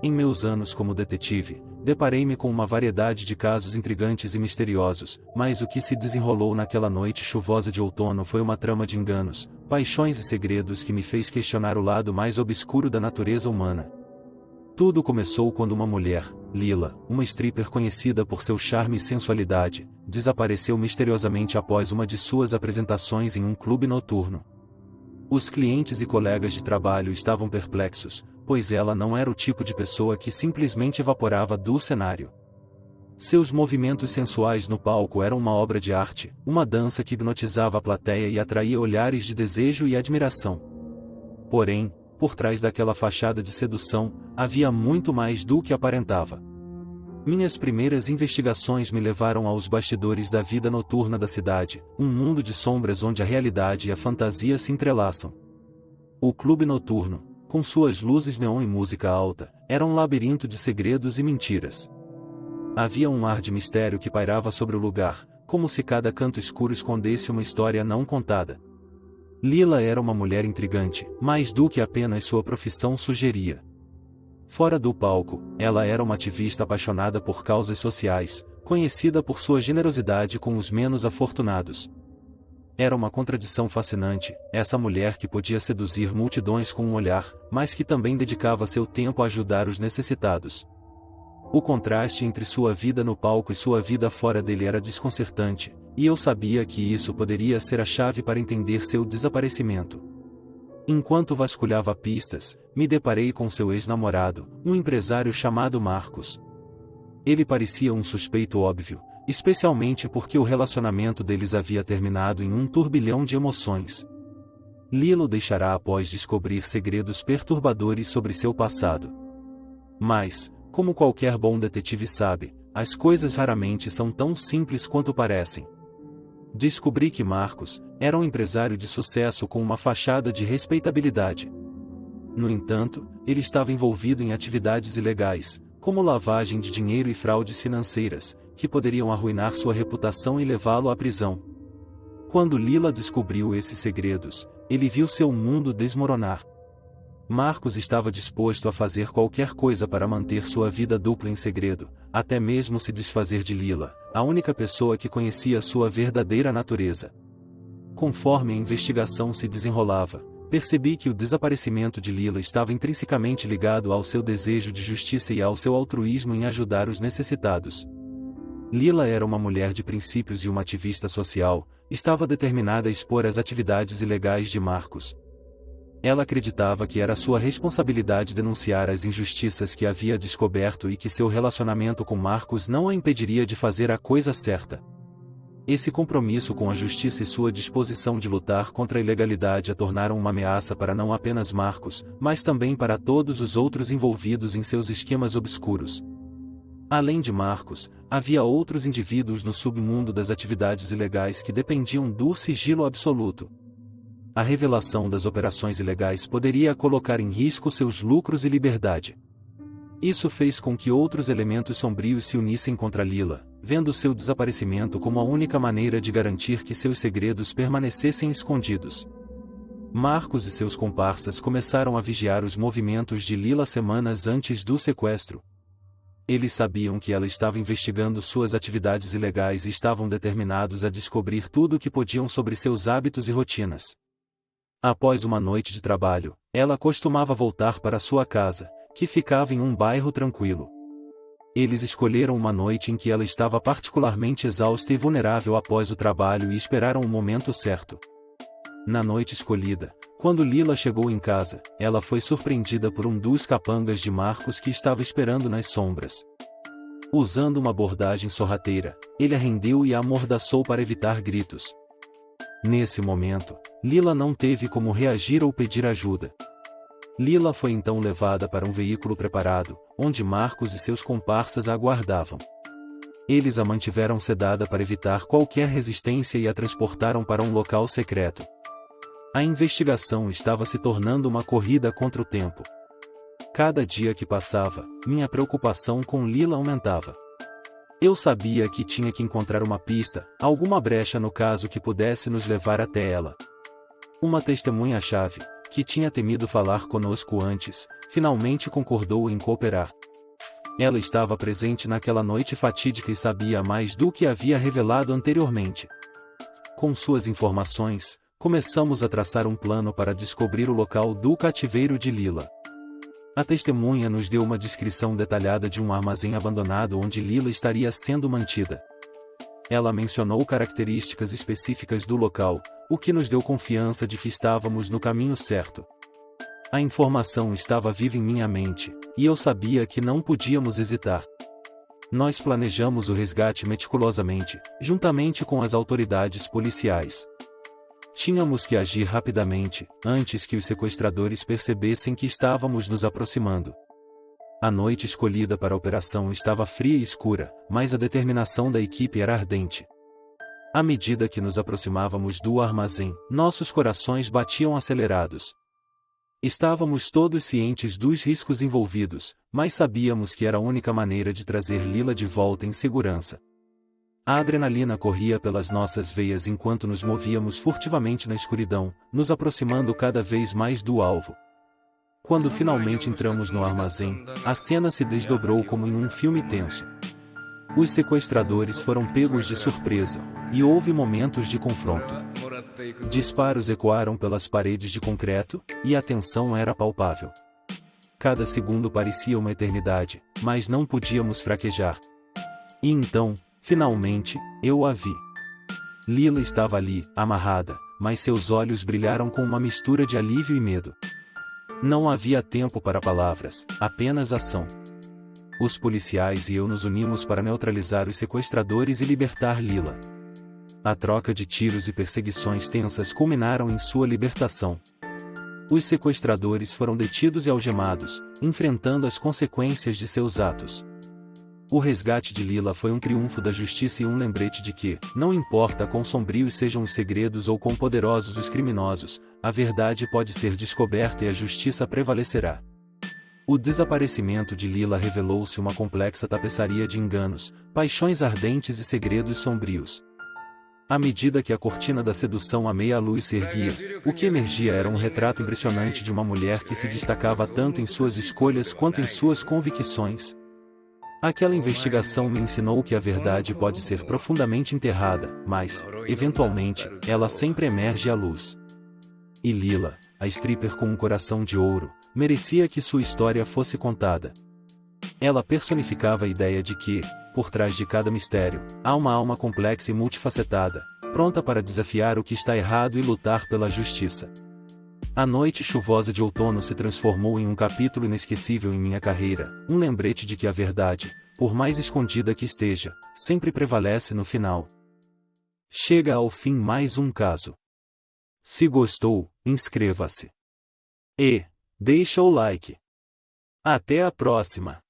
Em meus anos como detetive, deparei-me com uma variedade de casos intrigantes e misteriosos, mas o que se desenrolou naquela noite chuvosa de outono foi uma trama de enganos, paixões e segredos que me fez questionar o lado mais obscuro da natureza humana. Tudo começou quando uma mulher, Lila, uma stripper conhecida por seu charme e sensualidade, desapareceu misteriosamente após uma de suas apresentações em um clube noturno. Os clientes e colegas de trabalho estavam perplexos, pois ela não era o tipo de pessoa que simplesmente evaporava do cenário. Seus movimentos sensuais no palco eram uma obra de arte, uma dança que hipnotizava a plateia e atraía olhares de desejo e admiração. Porém, por trás daquela fachada de sedução, havia muito mais do que aparentava. Minhas primeiras investigações me levaram aos bastidores da vida noturna da cidade, um mundo de sombras onde a realidade e a fantasia se entrelaçam. O clube noturno, com suas luzes neon e música alta, era um labirinto de segredos e mentiras. Havia um ar de mistério que pairava sobre o lugar, como se cada canto escuro escondesse uma história não contada. Lila era uma mulher intrigante, mais do que apenas sua profissão sugeria. Fora do palco, ela era uma ativista apaixonada por causas sociais, conhecida por sua generosidade com os menos afortunados. Era uma contradição fascinante, essa mulher que podia seduzir multidões com um olhar, mas que também dedicava seu tempo a ajudar os necessitados. O contraste entre sua vida no palco e sua vida fora dele era desconcertante, e eu sabia que isso poderia ser a chave para entender seu desaparecimento. Enquanto vasculhava pistas, me deparei com seu ex-namorado, um empresário chamado Marcos. Ele parecia um suspeito óbvio, especialmente porque o relacionamento deles havia terminado em um turbilhão de emoções. Lila o deixará após descobrir segredos perturbadores sobre seu passado. Mas, como qualquer bom detetive sabe, as coisas raramente são tão simples quanto parecem. Descobri que Marcos era um empresário de sucesso com uma fachada de respeitabilidade. No entanto, ele estava envolvido em atividades ilegais, como lavagem de dinheiro e fraudes financeiras, que poderiam arruinar sua reputação e levá-lo à prisão. Quando Lila descobriu esses segredos, ele viu seu mundo desmoronar. Marcos estava disposto a fazer qualquer coisa para manter sua vida dupla em segredo, até mesmo se desfazer de Lila, a única pessoa que conhecia sua verdadeira natureza. Conforme a investigação se desenrolava, percebi que o desaparecimento de Lila estava intrinsecamente ligado ao seu desejo de justiça e ao seu altruísmo em ajudar os necessitados. Lila era uma mulher de princípios e uma ativista social, estava determinada a expor as atividades ilegais de Marcos. Ela acreditava que era sua responsabilidade denunciar as injustiças que havia descoberto e que seu relacionamento com Marcos não a impediria de fazer a coisa certa. Esse compromisso com a justiça e sua disposição de lutar contra a ilegalidade a tornaram uma ameaça para não apenas Marcos, mas também para todos os outros envolvidos em seus esquemas obscuros. Além de Marcos, havia outros indivíduos no submundo das atividades ilegais que dependiam do sigilo absoluto. A revelação das operações ilegais poderia colocar em risco seus lucros e liberdade. Isso fez com que outros elementos sombrios se unissem contra Lila, vendo seu desaparecimento como a única maneira de garantir que seus segredos permanecessem escondidos. Marcos e seus comparsas começaram a vigiar os movimentos de Lila semanas antes do sequestro. Eles sabiam que ela estava investigando suas atividades ilegais e estavam determinados a descobrir tudo o que podiam sobre seus hábitos e rotinas. Após uma noite de trabalho, ela costumava voltar para sua casa, que ficava em um bairro tranquilo. Eles escolheram uma noite em que ela estava particularmente exausta e vulnerável após o trabalho e esperaram o momento certo. Na noite escolhida, quando Lila chegou em casa, ela foi surpreendida por um dos capangas de Marcos que estava esperando nas sombras. Usando uma abordagem sorrateira, ele a rendeu e a amordaçou para evitar gritos. Nesse momento, Lila não teve como reagir ou pedir ajuda. Lila foi então levada para um veículo preparado, onde Marcos e seus comparsas a aguardavam. Eles a mantiveram sedada para evitar qualquer resistência e a transportaram para um local secreto. A investigação estava se tornando uma corrida contra o tempo. Cada dia que passava, minha preocupação com Lila aumentava. Eu sabia que tinha que encontrar uma pista, alguma brecha no caso que pudesse nos levar até ela. Uma testemunha-chave, que tinha temido falar conosco antes, finalmente concordou em cooperar. Ela estava presente naquela noite fatídica e sabia mais do que havia revelado anteriormente. Com suas informações, começamos a traçar um plano para descobrir o local do cativeiro de Lila. A testemunha nos deu uma descrição detalhada de um armazém abandonado onde Lila estaria sendo mantida. Ela mencionou características específicas do local, o que nos deu confiança de que estávamos no caminho certo. A informação estava viva em minha mente, e eu sabia que não podíamos hesitar. Nós planejamos o resgate meticulosamente, juntamente com as autoridades policiais. Tínhamos que agir rapidamente, antes que os sequestradores percebessem que estávamos nos aproximando. A noite escolhida para a operação estava fria e escura, mas a determinação da equipe era ardente. À medida que nos aproximávamos do armazém, nossos corações batiam acelerados. Estávamos todos cientes dos riscos envolvidos, mas sabíamos que era a única maneira de trazer Lila de volta em segurança. A adrenalina corria pelas nossas veias enquanto nos movíamos furtivamente na escuridão, nos aproximando cada vez mais do alvo. Quando finalmente entramos no armazém, a cena se desdobrou como em um filme tenso. Os sequestradores foram pegos de surpresa, e houve momentos de confronto. Disparos ecoaram pelas paredes de concreto, e a tensão era palpável. Cada segundo parecia uma eternidade, mas não podíamos fraquejar. E então, finalmente, eu a vi. Lila estava ali, amarrada, mas seus olhos brilharam com uma mistura de alívio e medo. Não havia tempo para palavras, apenas ação. Os policiais e eu nos unimos para neutralizar os sequestradores e libertar Lila. A troca de tiros e perseguições tensas culminaram em sua libertação. Os sequestradores foram detidos e algemados, enfrentando as consequências de seus atos. O resgate de Lila foi um triunfo da justiça e um lembrete de que, não importa quão sombrios sejam os segredos ou quão poderosos os criminosos, a verdade pode ser descoberta e a justiça prevalecerá. O desaparecimento de Lila revelou-se uma complexa tapeçaria de enganos, paixões ardentes e segredos sombrios. À medida que a cortina da sedução à meia-luz se erguia, o que emergia era um retrato impressionante de uma mulher que se destacava tanto em suas escolhas quanto em suas convicções. Aquela investigação me ensinou que a verdade pode ser profundamente enterrada, mas, eventualmente, ela sempre emerge à luz. E Lila, a stripper com um coração de ouro, merecia que sua história fosse contada. Ela personificava a ideia de que, por trás de cada mistério, há uma alma complexa e multifacetada, pronta para desafiar o que está errado e lutar pela justiça. A noite chuvosa de outono se transformou em um capítulo inesquecível em minha carreira, um lembrete de que a verdade, por mais escondida que esteja, sempre prevalece no final. Chega ao fim mais um caso. Se gostou, inscreva-se. E deixa o like. Até a próxima!